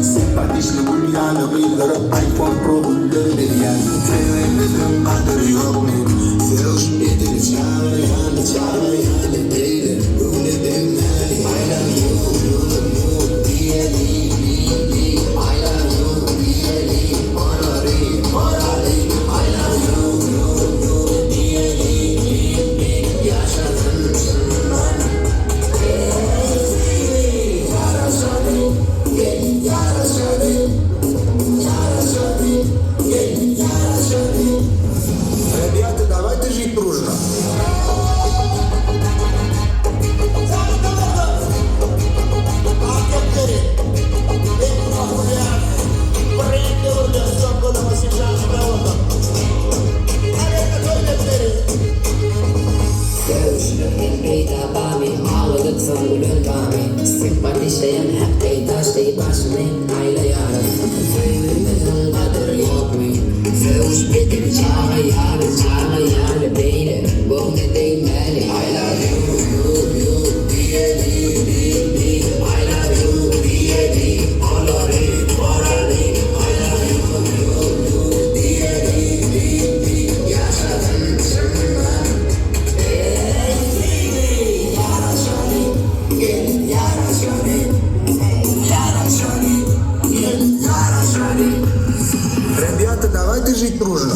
Sempatisle dünyada bildirip iPhone Pro kulları yani Sevmemizin kaderi yok mu? Seviş edil çağlayan değil bu ne demeli I love you diyelim I love you diyelim morali I love you diyelim yaşadın sınırlar Ребята, давайте жить дружно. Simpatişeyim hep eydaştayı başlayın aile yarım Sevimizin kaderi yok mu? Seviş bitir çağlayan değil bu ne demeli I love you diyelim I love you diyelim morali I love you diyelim yaşadın sınırlar Ребята, давайте жить дружно.